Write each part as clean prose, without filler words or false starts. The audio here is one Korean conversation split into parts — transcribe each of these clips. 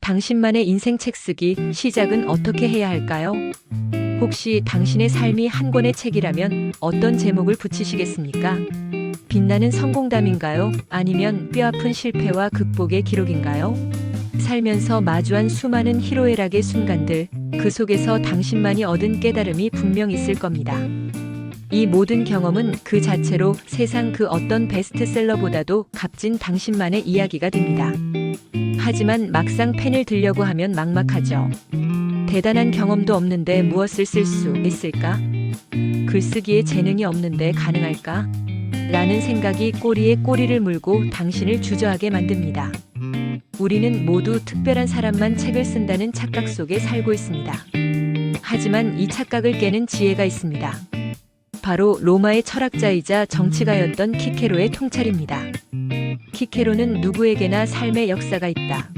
당신만의 인생 책 쓰기 시작은 어떻게 해야 할까요? 혹시 당신의 삶이 한 권의 책이라면 어떤 제목을 붙이시겠습니까? 빛나는 성공담인가요? 아니면 뼈아픈 실패와 극복의 기록인가요? 살면서 마주한 수많은 희로애락의 순간들, 그 속에서 당신만이 얻은 깨달음이 분명 있을 겁니다. 이 모든 경험은 그 자체로 세상 그 어떤 베스트셀러보다도 값진 당신만의 이야기가 됩니다. 하지만 막상 펜을 들려고 하면 막막하죠. 대단한 경험도 없는데 무엇을 쓸 수 있을까? 글쓰기에 재능이 없는데 가능할까? 라는 생각이 꼬리에 꼬리를 물고 당신을 주저하게 만듭니다. 우리는 모두 특별한 사람만 책을 쓴다는 착각 속에 살고 있습니다. 하지만 이 착각을 깨는 지혜가 있습니다. 바로 로마의 철학자이자 정치가였던 키케로의 통찰입니다. 키케로는 누구에게나 삶의 역사가 있다.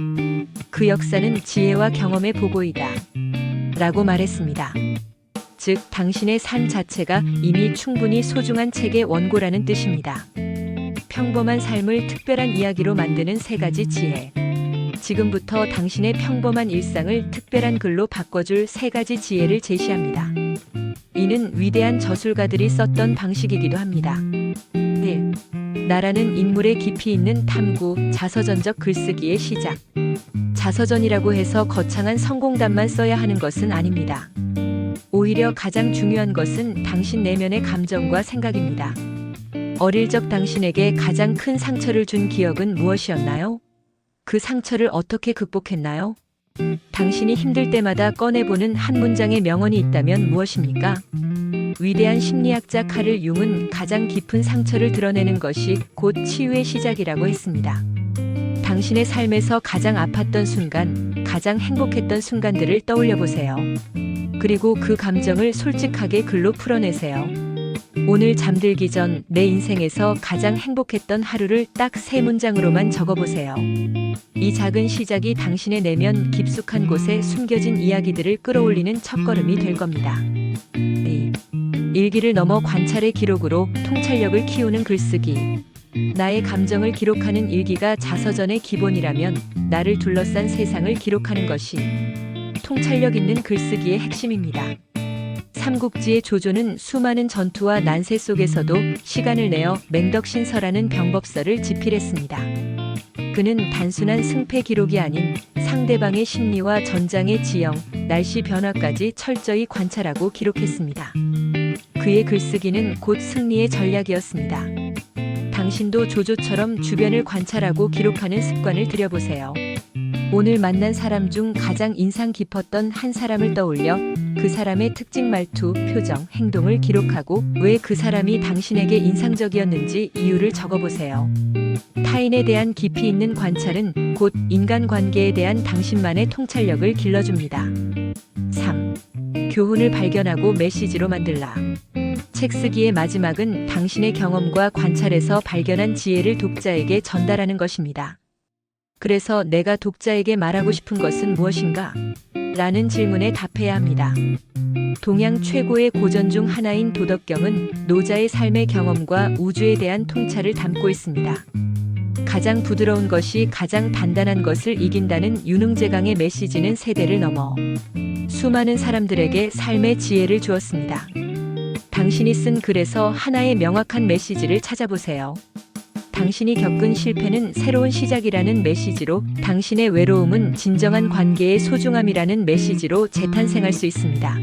그 역사는 지혜와 경험의 보고이다. 라고 말했습니다. 즉, 당신의 삶 자체가 이미 충분히 소중한 책의 원고라는 뜻입니다. 평범한 삶을 특별한 이야기로 만드는 3가지 지혜. 지금부터 당신의 평범한 일상을 특별한 글로 바꿔줄 3가지 지혜를 제시합니다. 이는 위대한 저술가들이 썼던 방식이기도 합니다. 1. 나라는 인물의 깊이 있는 탐구, 자서전적 글쓰기의 시작. 자서전이라고 해서 거창한 성공담만 써야 하는 것은 아닙니다. 오히려 가장 중요한 것은 당신 내면의 감정과 생각입니다. 어릴 적 당신에게 가장 큰 상처를 준 기억은 무엇이었나요? 그 상처를 어떻게 극복했나요? 당신이 힘들 때마다 꺼내보는 한 문장의 명언이 있다면 무엇입니까? 위대한 심리학자 카를 융은 가장 깊은 상처를 드러내는 것이 곧 치유의 시작이라고 했습니다. 당신의 삶에서 가장 아팠던 순간, 가장 행복했던 순간들을 떠올려 보세요. 그리고 그 감정을 솔직하게 글로 풀어내세요. 오늘 잠들기 전 내 인생에서 가장 행복했던 하루를 딱 3문장으로만 적어보세요. 이 작은 시작이 당신의 내면 깊숙한 곳에 숨겨진 이야기들을 끌어올리는 첫걸음이 될 겁니다. 2. 일기를 넘어 관찰의 기록으로 통찰력을 키우는 글쓰기. 나의 감정을 기록하는 일기가 자서전의 기본이라면 나를 둘러싼 세상을 기록하는 것이 통찰력 있는 글쓰기의 핵심입니다. 삼국지의 조조는 수많은 전투와 난세 속에서도 시간을 내어 맹덕신서라는 병법서를 집필했습니다. 그는 단순한 승패 기록이 아닌 상대방의 심리와 전장의 지형, 날씨 변화까지 철저히 관찰하고 기록했습니다. 그의 글쓰기는 곧 승리의 전략이었습니다. 당신도 조조처럼 주변을 관찰하고 기록하는 습관을 들여보세요. 오늘 만난 사람 중 가장 인상 깊었던 한 사람을 떠올려 그 사람의 특징 말투, 표정, 행동을 기록하고 왜 그 사람이 당신에게 인상적이었는지 이유를 적어보세요. 타인에 대한 깊이 있는 관찰은 곧 인간관계에 대한 당신만의 통찰력을 길러줍니다. 3. 교훈을 발견하고 메시지로 만들라. 책 쓰기의 마지막은 당신의 경험과 관찰에서 발견한 지혜를 독자에게 전달하는 것입니다. 그래서 내가 독자에게 말하고 싶은 것은 무엇인가? 라는 질문에 답해야 합니다. 동양 최고의 고전 중 하나인 도덕경은 노자의 삶의 경험과 우주에 대한 통찰을 담고 있습니다. 가장 부드러운 것이 가장 단단한 것을 이긴다는 윤흥제강의 메시지는 세대를 넘어 수많은 사람들에게 삶의 지혜를 주었습니다. 당신이 쓴 글에서 하나의 명확한 메시지를 찾아보세요. 당신이 겪은 실패는 새로운 시작이라는 메시지로, 당신의 외로움은 진정한 관계의 소중함이라는 메시지로 재탄생할 수 있습니다.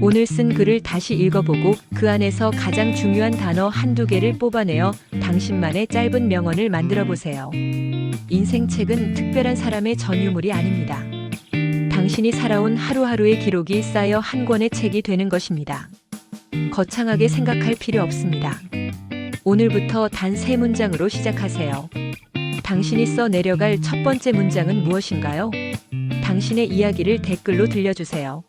오늘 쓴 글을 다시 읽어보고 그 안에서 가장 중요한 단어 1~2개를 뽑아내어 당신만의 짧은 명언을 만들어 보세요. 인생책은 특별한 사람의 전유물이 아닙니다. 당신이 살아온 하루하루의 기록이 쌓여 한 권의 책이 되는 것입니다. 거창하게 생각할 필요 없습니다. 오늘부터 단 3문장으로 시작하세요. 당신이 써 내려갈 첫 번째 문장은 무엇인가요? 당신의 이야기를 댓글로 들려주세요.